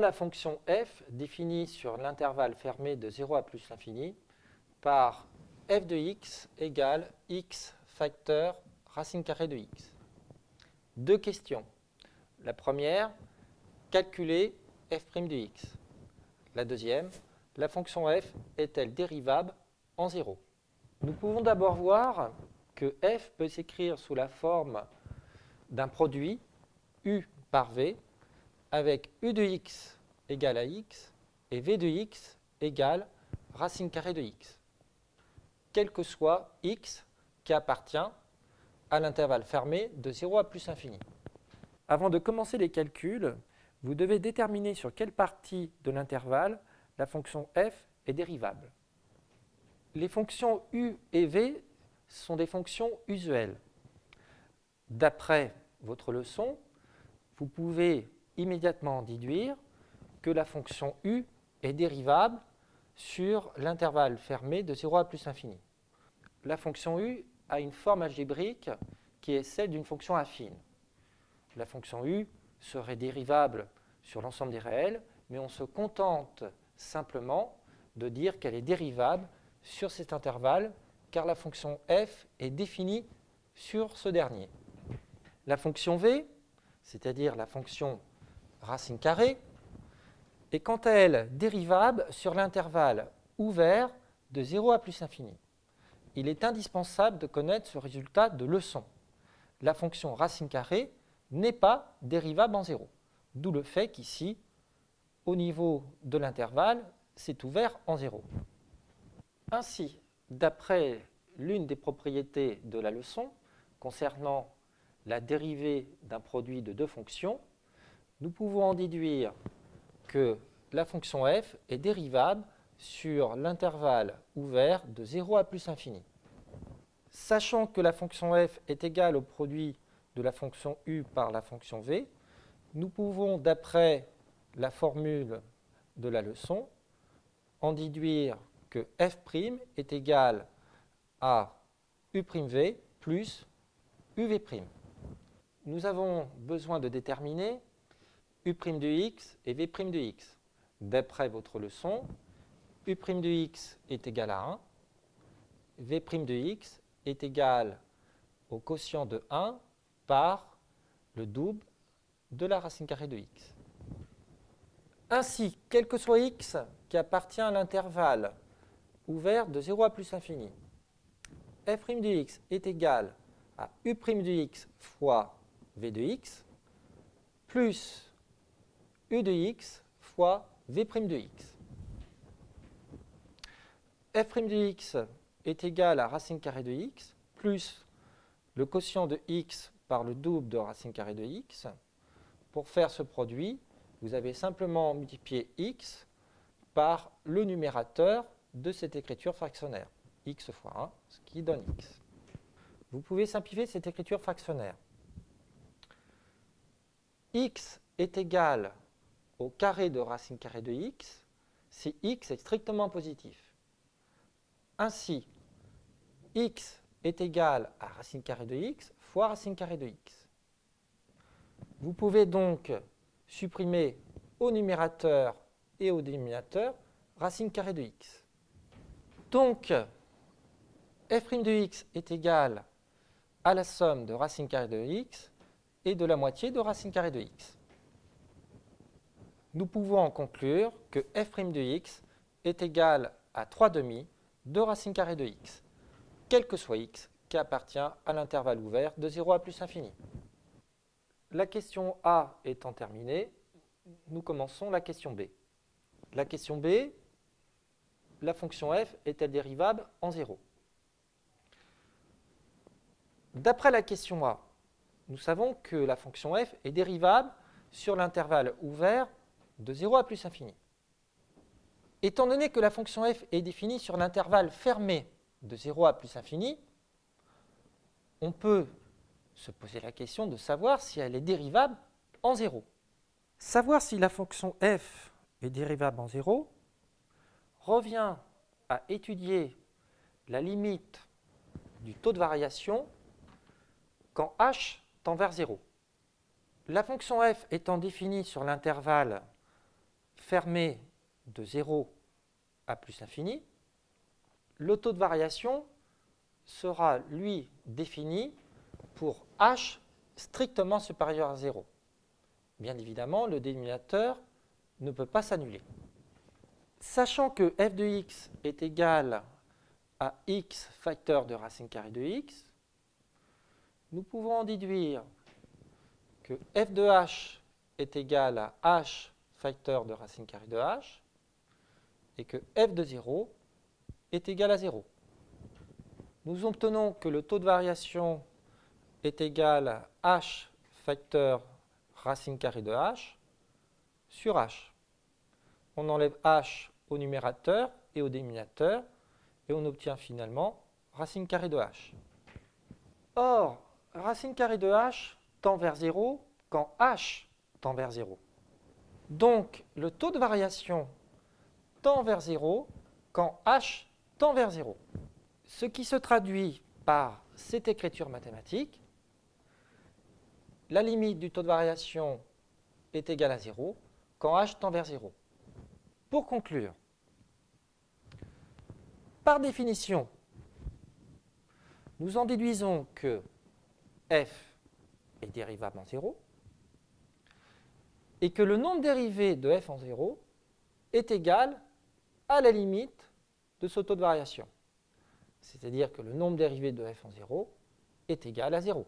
la fonction f définie sur l'intervalle fermé de 0 à plus l'infini par f de x égale x facteur racine carrée de x. Deux questions. La première, calculer f' de x. La deuxième, la fonction f est-elle dérivable en 0? Nous pouvons d'abord voir que f peut s'écrire sous la forme d'un produit u par v avec u de x égale à x et v de x égale racine carrée de x, quel que soit x qui appartient à l'intervalle fermé de 0 à plus infini. Avant de commencer les calculs, vous devez déterminer sur quelle partie de l'intervalle la fonction f est dérivable. Les fonctions u et v sont des fonctions usuelles. D'après votre leçon, vous pouvez immédiatement déduire que la fonction u est dérivable sur l'intervalle fermé de 0 à plus infini. La fonction u a une forme algébrique qui est celle d'une fonction affine. La fonction u serait dérivable sur l'ensemble des réels, mais on se contente simplement de dire qu'elle est dérivable sur cet intervalle, car la fonction f est définie sur ce dernier. La fonction v, c'est-à-dire la fonction racine carrée, est quant à elle dérivable sur l'intervalle ouvert de 0 à plus infini. Il est indispensable de connaître ce résultat de leçon. La fonction racine carrée n'est pas dérivable en 0, d'où le fait qu'ici, au niveau de l'intervalle, c'est ouvert en 0. Ainsi, d'après l'une des propriétés de la leçon concernant la dérivée d'un produit de deux fonctions, nous pouvons en déduire que la fonction f est dérivable sur l'intervalle ouvert de 0 à plus infini. Sachant que la fonction f est égale au produit de la fonction u par la fonction v, nous pouvons, d'après la formule de la leçon, en déduire que f' est égal à u'v plus uv'. Nous avons besoin de déterminer u' de x et v' de x. D'après votre leçon, u' de x est égal à 1, v' de x est égal au quotient de 1 par le double de la racine carrée de x. Ainsi, quel que soit x qui appartient à l'intervalle ouvert de 0 à plus infini, f' de x est égal à u' de x fois v de x plus u de x fois v' de x. f' de x est égal à racine carrée de x plus le quotient de x par le double de racine carrée de x. Pour faire ce produit, vous avez simplement multiplié x par le numérateur de cette écriture fractionnaire, x fois 1, ce qui donne x. Vous pouvez simplifier cette écriture fractionnaire. X est égal au carré de racine carrée de x si x est strictement positif. Ainsi, x est égal à racine carrée de x fois racine carrée de x. Vous pouvez donc supprimer au numérateur et au dénominateur racine carrée de x. Donc, f' de x est égal à la somme de racine carrée de x et de la moitié de racine carrée de x. Nous pouvons en conclure que f' de x est égal à 3/2 de racine carrée de x, quel que soit x qui appartient à l'intervalle ouvert de 0 à plus infini. La question A étant terminée, nous commençons la question B. La question B, la fonction f est-elle dérivable en 0? D'après la question A, nous savons que la fonction f est dérivable sur l'intervalle ouvert de 0 à plus infini. Étant donné que la fonction f est définie sur l'intervalle fermé de 0 à plus infini, on peut se poser la question de savoir si elle est dérivable en 0. Savoir si la fonction f est dérivable en 0 revient à étudier la limite du taux de variation quand h tend vers 0. La fonction f étant définie sur l'intervalle fermée de 0 à plus l'infini, le taux de variation sera, lui, défini pour h strictement supérieur à 0. Bien évidemment, le dénominateur ne peut pas s'annuler. Sachant que f de x est égal à x facteur de racine carrée de x, nous pouvons en déduire que f de h est égal à h facteur de racine carrée de h et que f de 0 est égal à 0. Nous obtenons que le taux de variation est égal à h facteur racine carrée de h sur h. On enlève h au numérateur et au dénominateur et on obtient finalement racine carrée de h. Or, racine carrée de h tend vers 0 quand h tend vers 0. Donc, le taux de variation tend vers 0 quand h tend vers 0. Ce qui se traduit par cette écriture mathématique, la limite du taux de variation est égale à 0 quand h tend vers 0. Pour conclure, par définition, nous en déduisons que f est dérivable en 0 et que le nombre dérivé de f en 0 est égal à la limite de ce taux de variation. C'est-à-dire que le nombre dérivé de f en 0 est égal à 0.